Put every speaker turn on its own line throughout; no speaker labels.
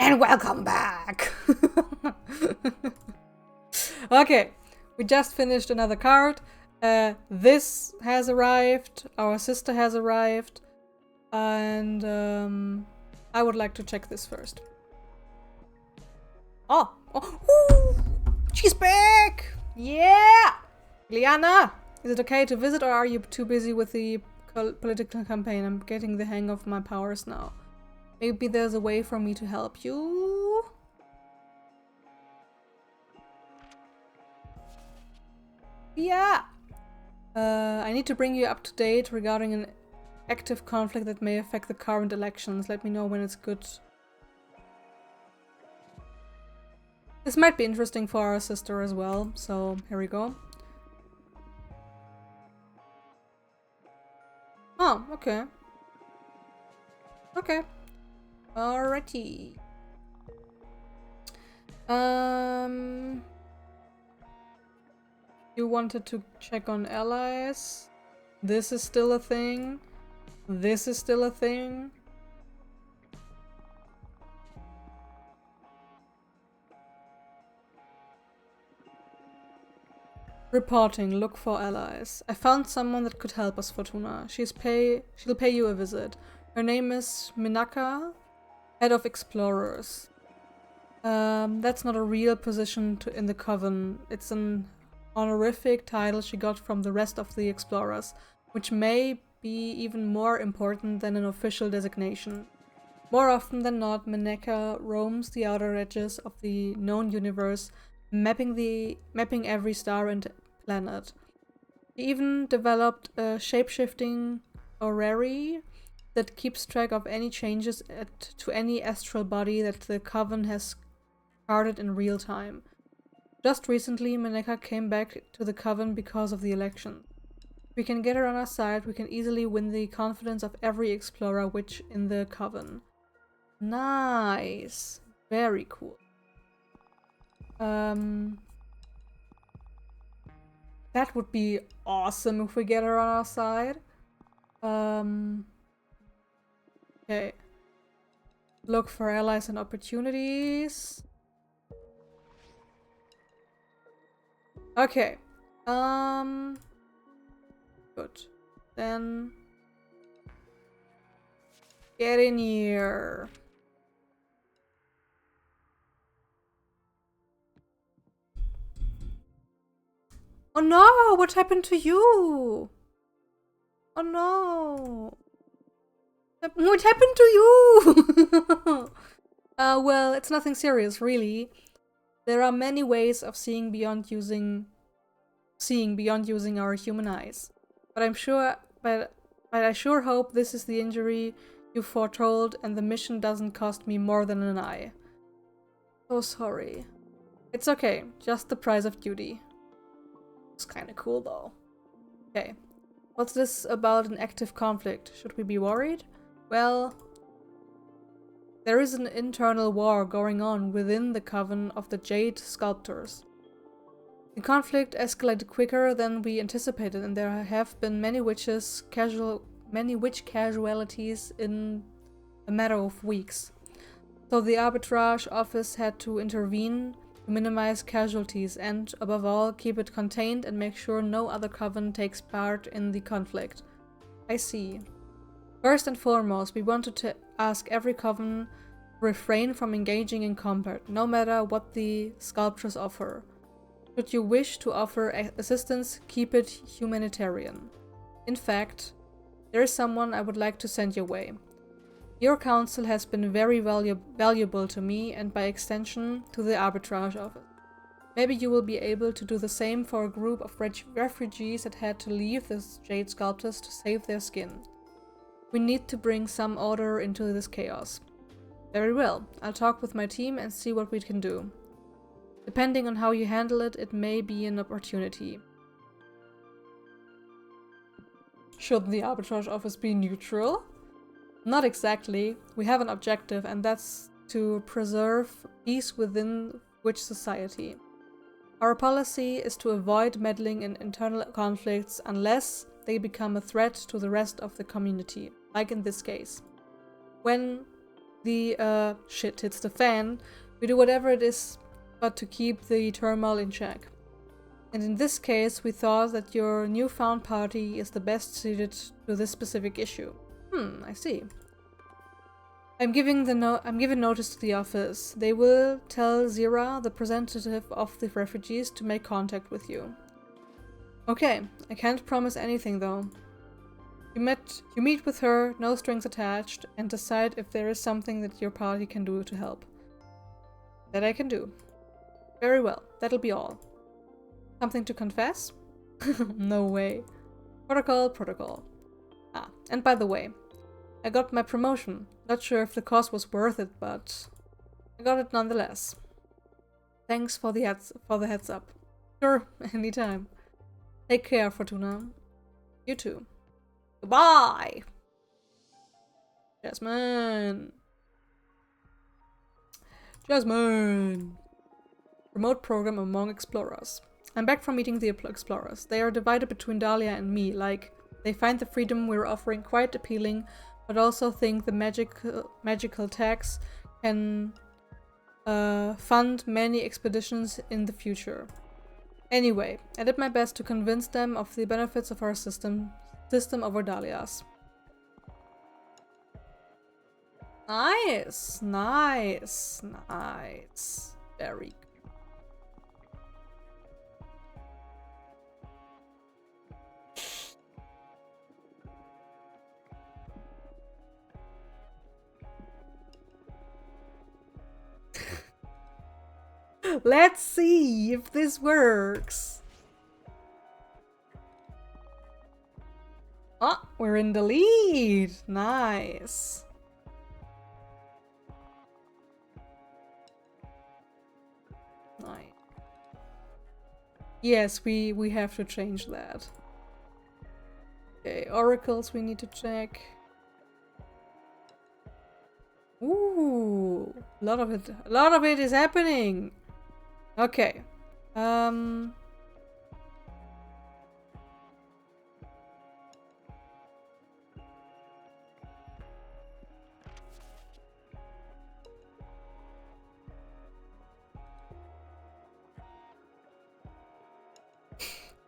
And welcome back! Okay, we just finished another card. This has arrived, our sister has arrived, and I would like to check this first. Oh! Ooh, she's back! Yeah! Illiana! Is it okay to visit, or are you too busy with the political campaign? I'm getting the hang of my powers now. Maybe there's a way for me to help you? Yeah! I need to bring you up to date regarding an active conflict that may affect the current elections. Let me know when it's good. This might be interesting for our sister as well, so here we go. Oh, okay. Okay. Alrighty. You wanted to check on allies. This is still a thing. This is still a thing. Reporting. Look for allies. I found someone that could help us, Fortuna. She'll pay you a visit. Her name is Menaka, head of explorers. That's not a real position in the Coven. It's an honorific title she got from the rest of the explorers, which may be even more important than an official designation. More often than not, Menaka roams the outer edges of the known universe, mapping every star and planet. She even developed a shape-shifting orrery that keeps track of any changes to any astral body that the Coven has charted in real time. Just recently, Menaka came back to the Coven because of the election. If we can get her on our side, we can easily win the confidence of every explorer witch in the Coven. Nice! Very cool. That would be awesome if we get her on our side. Okay. Look for allies and opportunities. Okay. Good. Then get in here. Oh no! What happened to you? Oh no! What happened to you? Well, it's nothing serious, really. There are many ways of seeing beyond using our human eyes. But I sure hope this is the injury you foretold and the mission doesn't cost me more than an eye. So sorry. It's okay, just the price of duty. It's kinda cool though. Okay. What's this about an active conflict? Should we be worried? Well, there is an internal war going on within the Coven of the Jade Sculptors. The conflict escalated quicker than we anticipated, and there have been many witch casualties in a matter of weeks. So the arbitrage office had to intervene to minimize casualties and, above all, keep it contained and make sure no other Coven takes part in the conflict. I see. First and foremost, we wanted to ask every Coven to refrain from engaging in combat, no matter what the sculptures offer. Should you wish to offer assistance, keep it humanitarian. In fact, there is someone I would like to send your way. Your counsel has been very valuable to me and by extension to the arbitrage office. Maybe you will be able to do the same for a group of refugees that had to leave the Jade Sculptors to save their skin. We need to bring some order into this chaos. Very well, I'll talk with my team and see what we can do. Depending on how you handle it, it may be an opportunity. Should the arbitrage office be neutral? Not exactly. We have an objective, and that's to preserve peace within witch society. Our policy is to avoid meddling in internal conflicts unless they become a threat to the rest of the community, like in this case. When the shit hits the fan, we do whatever it is but to keep the turmoil in check. And in this case, we thought that your newfound party is the best suited to this specific issue. I see. I'm giving notice to the office. They will tell Zira, the representative of the refugees, to make contact with you. Okay, I can't promise anything though. You meet with her, no strings attached, and decide if there is something that your party can do to help. That I can do. Very well, that'll be all. Something to confess? No way. Protocol. Ah, and by the way, I got my promotion. Not sure if the cost was worth it, but I got it nonetheless. Thanks for the heads up. Sure, anytime. Take care, Fortuna. You too. Goodbye! Jasmine! Remote program among explorers. I'm back from meeting the explorers. They are divided between Dahlia and me, like, they find the freedom we're offering quite appealing, but also think the magical tax can fund many expeditions in the future. Anyway, I did my best to convince them of the benefits of our system over Dahlia's. Nice. Very good. Let's see if this works. Oh, we're in the lead. Nice. Nice. Yes, we have to change that. Okay, oracles we need to check. Ooh, a lot of it is happening. Okay.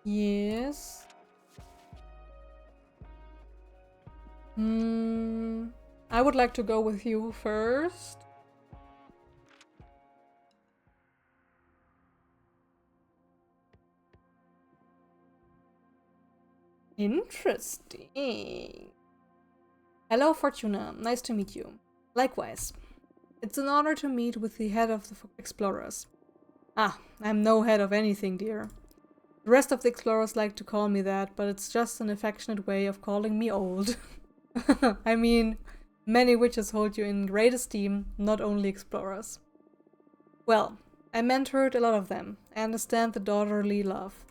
Yes. I would like to go with you first. Interesting. Hello, Fortuna. Nice to meet you. Likewise. It's an honor to meet with the head of the explorers. Ah, I'm no head of anything, dear. The rest of the explorers like to call me that, but it's just an affectionate way of calling me old. I mean, many witches hold you in great esteem, not only explorers. Well, I mentored a lot of them. I understand the daughterly love.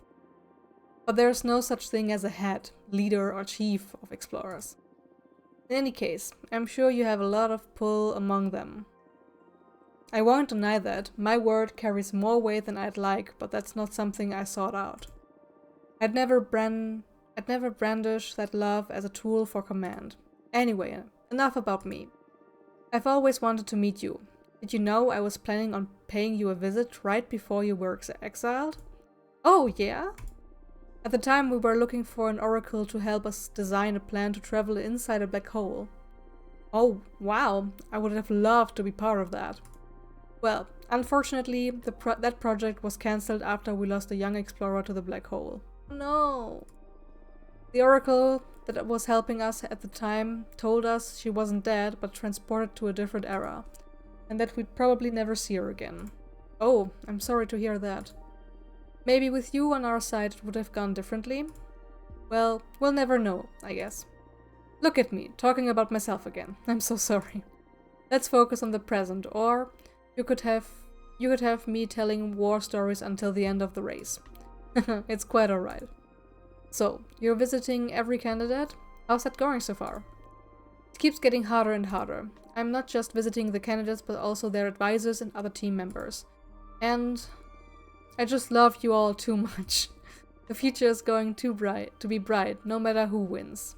But there's no such thing as a head, leader, or chief of explorers. In any case, I'm sure you have a lot of pull among them. I won't deny that. My word carries more weight than I'd like, but that's not something I sought out. I'd never brandish that love as a tool for command. Anyway, enough about me. I've always wanted to meet you. Did you know I was planning on paying you a visit right before you were exiled? Oh, yeah? At the time, we were looking for an oracle to help us design a plan to travel inside a black hole. Oh, wow. I would have loved to be part of that. Well, unfortunately, that project was cancelled after we lost a young explorer to the black hole. No. The oracle that was helping us at the time told us she wasn't dead, but transported to a different era, and that we'd probably never see her again. Oh, I'm sorry to hear that. Maybe with you on our side it would have gone differently? Well, we'll never know, I guess. Look at me, talking about myself again. I'm so sorry. Let's focus on the present, or you could have me telling war stories until the end of the race. It's quite alright. So, you're visiting every candidate? How's that going so far? It keeps getting harder and harder. I'm not just visiting the candidates, but also their advisors and other team members. And I just love you all too much. The future is going to be bright, no matter who wins.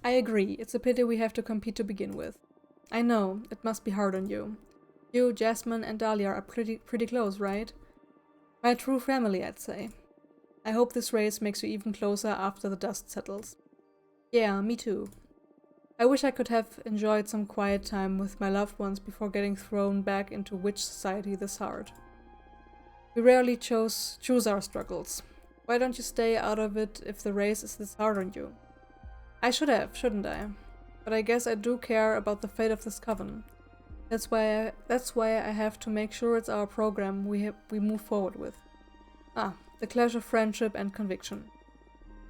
I agree. It's a pity we have to compete to begin with. I know, it must be hard on you. You, Jasmine, and Dahlia are pretty close, right? My true family, I'd say. I hope this race makes you even closer after the dust settles. Yeah, me too. I wish I could have enjoyed some quiet time with my loved ones before getting thrown back into witch society this hard. We rarely choose our struggles. Why don't you stay out of it if the race is this hard on you? I should have, shouldn't I? But I guess I do care about the fate of this coven. That's why I have to make sure it's our program we move forward with. The clash of friendship and conviction.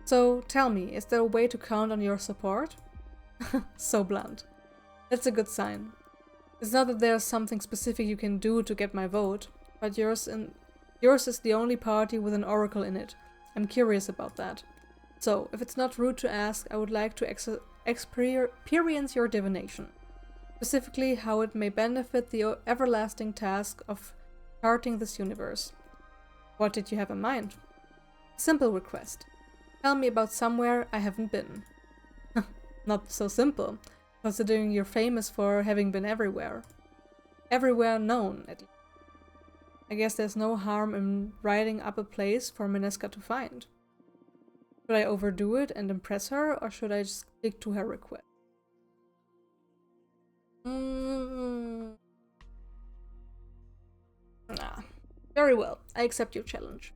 So, tell me, is there a way to count on your support? So blunt. That's a good sign. It's not that there's something specific you can do to get my vote, but yours is the only party with an oracle in it. I'm curious about that. So, if it's not rude to ask, I would like to experience your divination. Specifically, how it may benefit the everlasting task of charting this universe. What did you have in mind? Simple request. Tell me about somewhere I haven't been. Not so simple, considering you're famous for having been everywhere. Everywhere known, at least. I guess there's no harm in writing up a place for Menaka to find. Should I overdo it and impress her, or should I just stick to her request? Nah. Very well, I accept your challenge.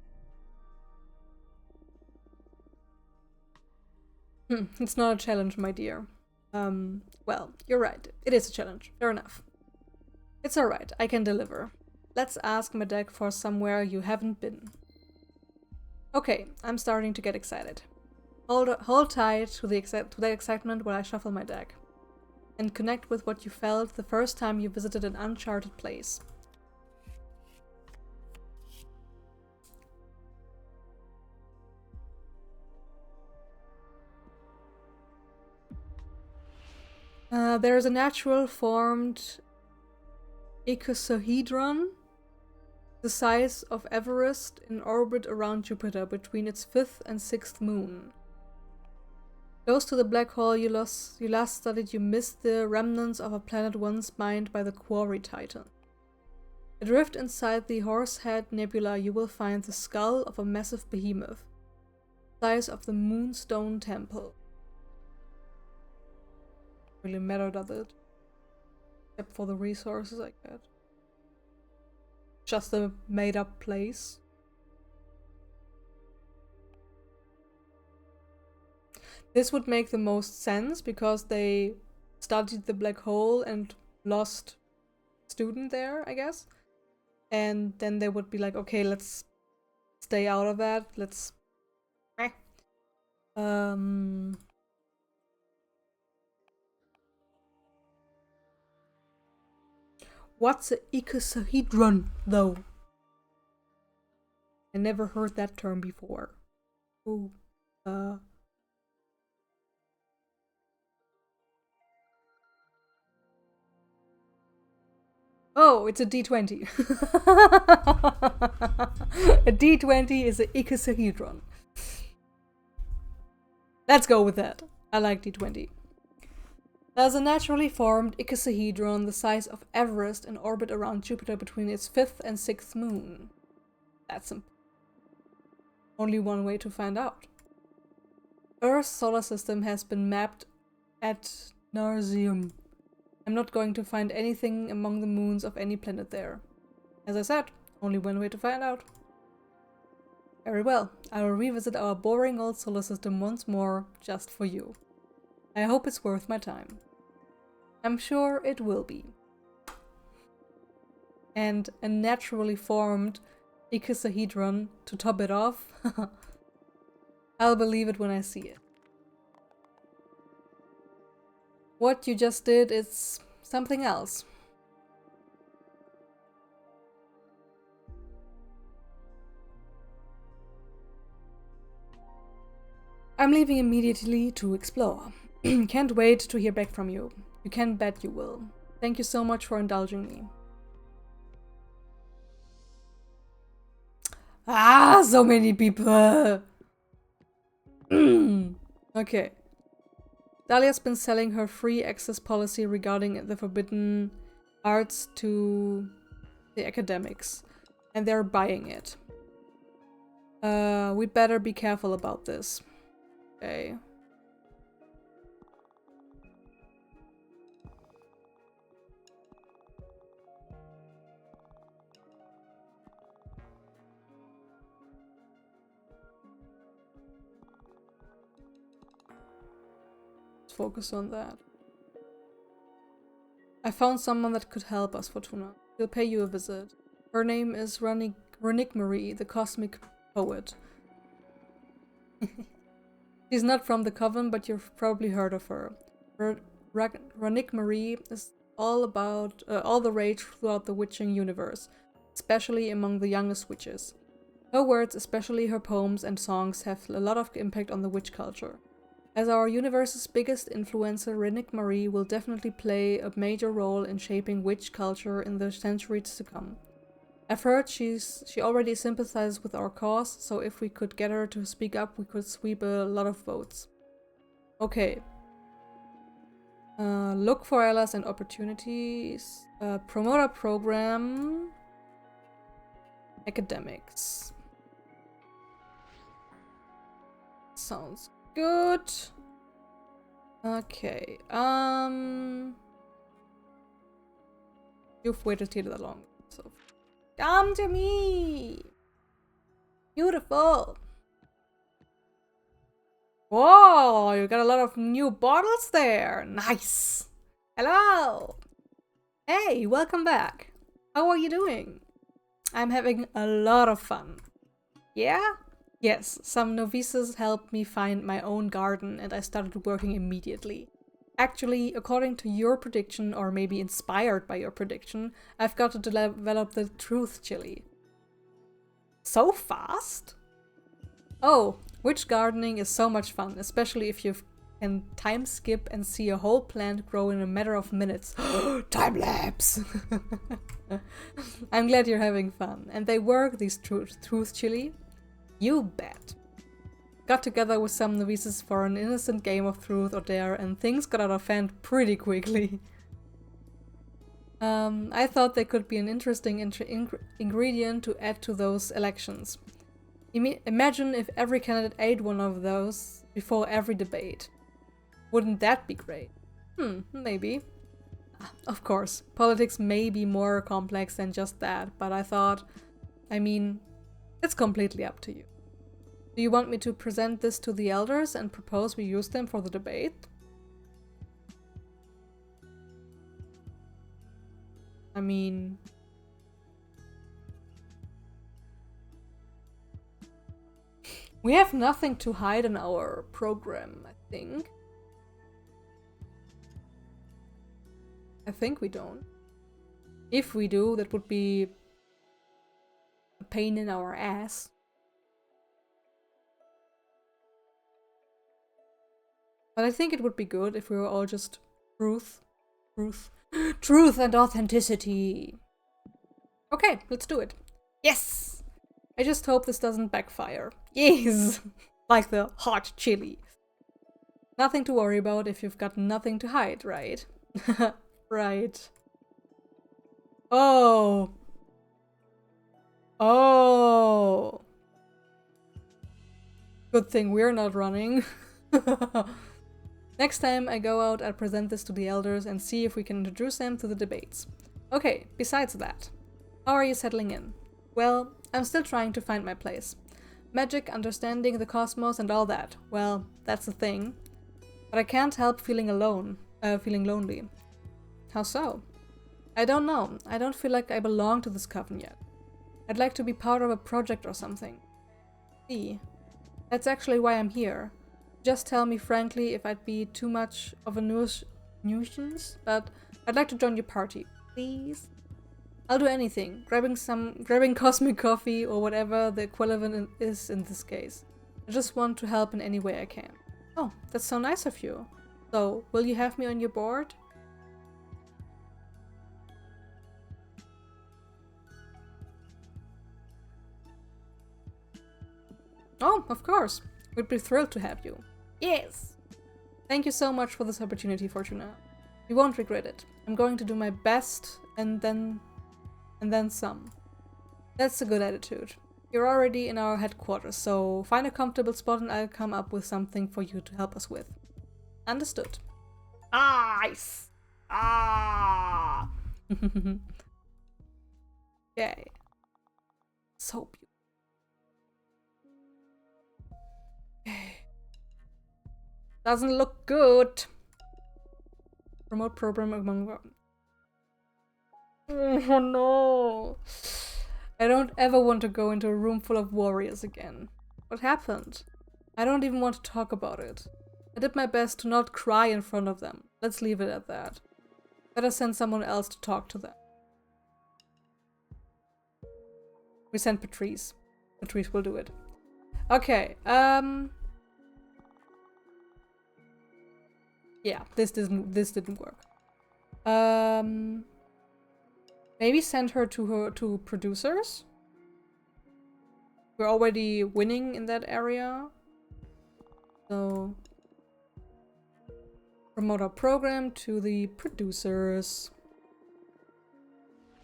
It's not a challenge, my dear. Well, you're right. It is a challenge. Fair enough. It's alright, I can deliver. Let's ask my deck for somewhere you haven't been. Okay, I'm starting to get excited. Hold tight to that excitement while I shuffle my deck. And connect with what you felt the first time you visited an uncharted place. There is a natural formed icosahedron, the size of Everest, in orbit around Jupiter between its 5th and 6th moon. Close to the black hole you last studied, you missed the remnants of a planet once mined by the Quarry Titan. Adrift inside the Horsehead Nebula, you will find the skull of a massive behemoth, size of the Moonstone Temple. Really matter, does it? Except for the resources I get. Just a made-up place. This would make the most sense because they studied the black hole and lost a student there, I guess. And then they would be like, okay, let's stay out of that. Let's... What's an icosahedron, though? I never heard that term before. Ooh, Oh, it's a D20. A D20 is an icosahedron. Let's go with that. I like D20. There's a naturally formed icosahedron the size of Everest in orbit around Jupiter between its 5th and 6th moon. That's simple. Only one way to find out. Earth's solar system has been mapped ad nauseam. I'm not going to find anything among the moons of any planet there. As I said, only one way to find out. Very well, I will revisit our boring old solar system once more, just for you. I hope it's worth my time. I'm sure it will be. And a naturally formed icosahedron to top it off. I'll believe it when I see it. What you just did is something else. I'm leaving immediately to explore. Can't wait to hear back from you. You can bet you will. Thank you so much for indulging me. So many people! Okay. Dahlia's been selling her free access policy regarding the forbidden arts to the academics, and they're buying it. We'd better be careful about this. Okay. Let's focus on that. I found someone that could help us, Fortuna. She'll pay you a visit. Her name is Ronick Marie, the cosmic poet. She's not from the Coven, but you've probably heard of her. Ronick Marie is all about all the rage throughout the witching universe, especially among the youngest witches. Her words, especially her poems and songs, have a lot of impact on the witch culture. As our universe's biggest influencer, Ronick Marie will definitely play a major role in shaping witch culture in the centuries to come. I've heard she already sympathizes with our cause, so if we could get her to speak up, we could sweep a lot of votes. Okay. Look for allies and opportunities. Promoter program. Academics. Sounds good. Okay. You've waited here that long, so come to me! Beautiful! Whoa, you got a lot of new bottles there! Nice! Hello! Hey, welcome back! How are you doing? I'm having a lot of fun. Yeah? Yes, some novices helped me find my own garden and I started working immediately. Actually, according to your prediction, or maybe inspired by your prediction, I've got to develop the truth chili. So fast? Oh, witch gardening is so much fun, especially if you can time skip and see a whole plant grow in a matter of minutes. Time lapse! I'm glad you're having fun. And they work, these truth chili? You bet. Got together with some novices for an innocent game of truth or dare, and things got out of hand pretty quickly. I thought they could be an interesting ingredient to add to those elections. Imagine if every candidate ate one of those before every debate. Wouldn't that be great? Maybe. Of course, politics may be more complex than just that, but I mean, it's completely up to you. Do you want me to present this to the elders and propose we use them for the debate? I mean... we have nothing to hide in our program, I think. I think we don't. If we do, that would be a pain in our ass. But I think it would be good if we were all just truth and authenticity. Okay, let's do it. Yes! I just hope this doesn't backfire. Yes! Like the hot chili. Nothing to worry about if you've got nothing to hide, right? Right. Oh! Oh! Good thing we're not running. Next time I go out, I'll present this to the elders and see if we can introduce them to the debates. Okay, besides that, how are you settling in? Well, I'm still trying to find my place. Magic, understanding the cosmos and all that. Well, that's the thing. But I can't help feeling lonely. How so? I don't know. I don't feel like I belong to this coven yet. I'd like to be part of a project or something. See, that's actually why I'm here. Just tell me frankly if I'd be too much of a nuisance, but I'd like to join your party, please. I'll do anything, grabbing cosmic coffee or whatever the equivalent is in this case. I just want to help in any way I can. Oh, that's so nice of you. So, will you have me on your board? Oh, of course. We'd be thrilled to have you. Yes! Thank you so much for this opportunity, Fortuna. You won't regret it. I'm going to do my best and then some. That's a good attitude. You're already in our headquarters, so find a comfortable spot and I'll come up with something for you to help us with. Understood. Nice! Ah! Okay. So beautiful. Okay. Doesn't look good. Remote program among... Oh no! I don't ever want to go into a room full of warriors again. What happened? I don't even want to talk about it. I did my best to not cry in front of them. Let's leave it at that. Better send someone else to talk to them. We sent Patrice. Patrice will do it. Okay, yeah, this didn't work. Maybe send her to producers? We're already winning in that area. So promote our program to the producers.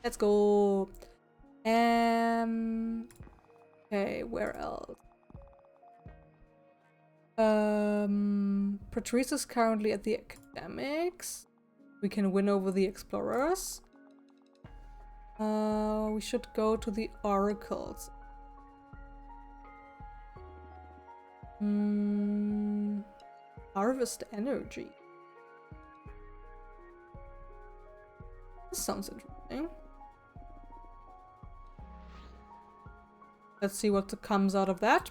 Let's go. Okay, where else? Patrice is currently at the academics. We can win over the explorers. We should go to the oracles. Harvest energy. This sounds interesting. Let's see what comes out of that.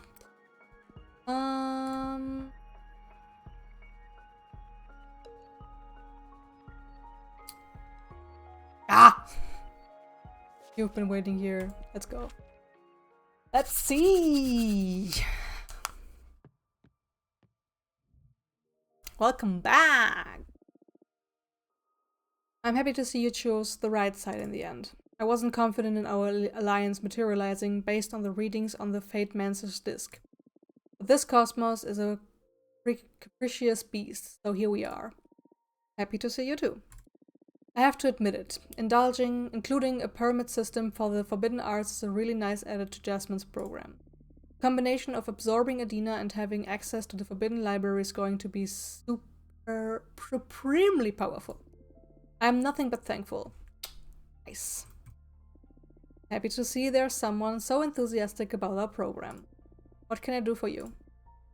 Ah! You've been waiting here. Let's go. Let's see! Welcome back! I'm happy to see you chose the right side in the end. I wasn't confident in our alliance materializing based on the readings on the Peppermancer's disc. But this cosmos is a capricious beast, so here we are. Happy to see you too. I have to admit it, including a permit system for the forbidden arts is a really nice added to Jasmine's program. The combination of absorbing Adina and having access to the forbidden library is going to be supremely powerful. I am nothing but thankful. Nice. Happy to see there's someone so enthusiastic about our program. What can I do for you?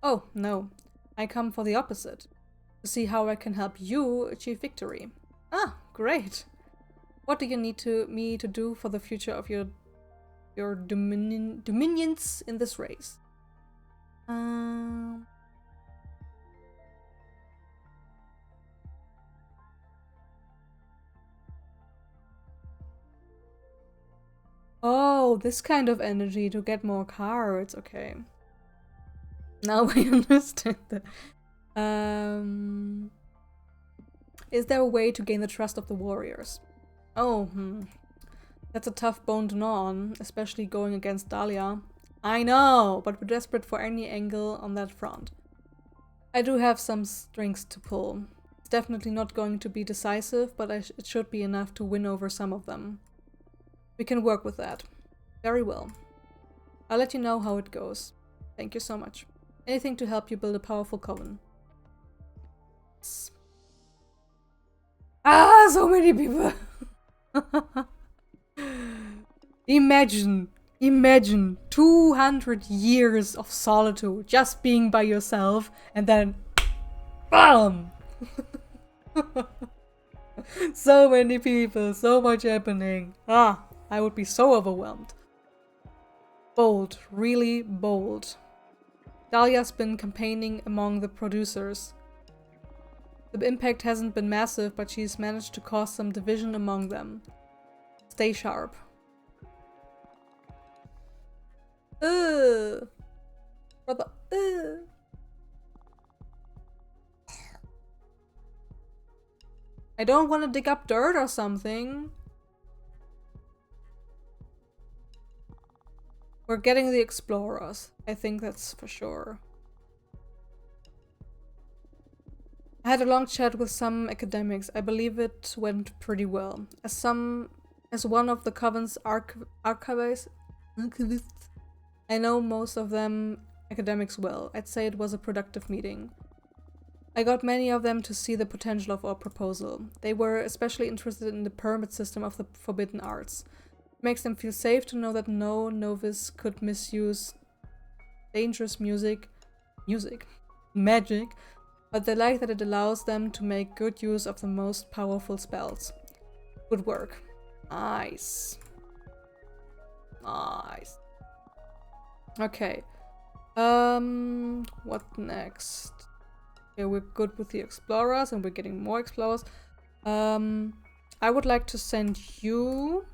Oh, no. I come for the opposite. To see how I can help you achieve victory. Ah, great. What do you need me to do for the future of your dominions in this race? Oh, this kind of energy to get more cards. Okay. Now I understand that. Is there a way to gain the trust of the warriors? Oh, that's a tough bone to gnaw on, especially going against Dahlia. I know, but we're desperate for any angle on that front. I do have some strings to pull. It's definitely not going to be decisive, but it should be enough to win over some of them. We can work with that. Very well. I'll let you know how it goes. Thank you so much. Anything to help you build a powerful coven. Ah, so many people! Imagine 200 years of solitude, just being by yourself, and then BAM! So many people, so much happening. Ah, I would be so overwhelmed. Bold, really bold. Dahlia's been campaigning among the producers. The impact hasn't been massive, but she's managed to cause some division among them. Stay sharp. Brother, I don't want to dig up dirt or something. We're getting the explorers. I think that's for sure. I had a long chat with some academics. I believe it went pretty well. As one of the Coven's archivists, I know most of them academics well. I'd say it was a productive meeting. I got many of them to see the potential of our proposal. They were especially interested in the permit system of the forbidden arts. It makes them feel safe to know that no novice could misuse dangerous magic, but they like that it allows them to make good use of the most powerful spells. Good work. Nice. Nice. Okay. What next? Okay, we're good with the explorers and we're getting more explorers. I would like to send you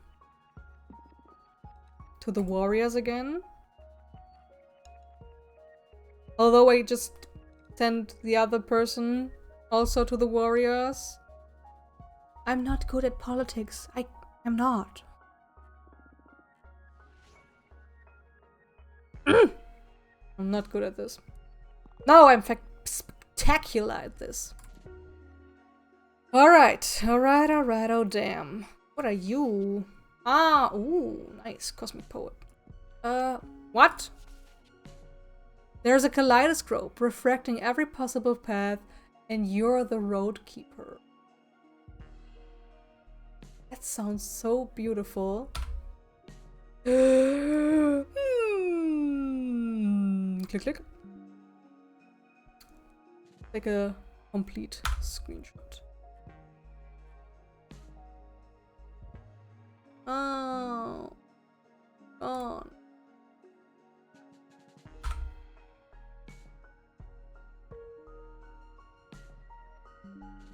to the warriors again. Although I just sent the other person also to the warriors. I'm not good at politics. I am not. I'm not good at this. No, I'm spectacular at this. Alright, oh damn. What are you? Ah, ooh, nice, cosmic poet. What? There's a kaleidoscope refracting every possible path, and you're the road keeper. That sounds so beautiful. Click, click. Take a complete screenshot. Oh, gone.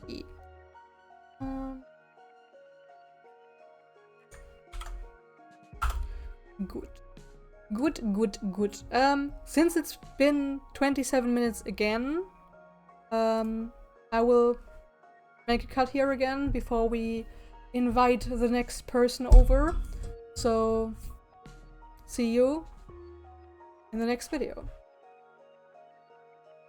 E. Good. Good. Since it's been 27 minutes again, I will make a cut here again before we invite the next person over. So, see you in the next video.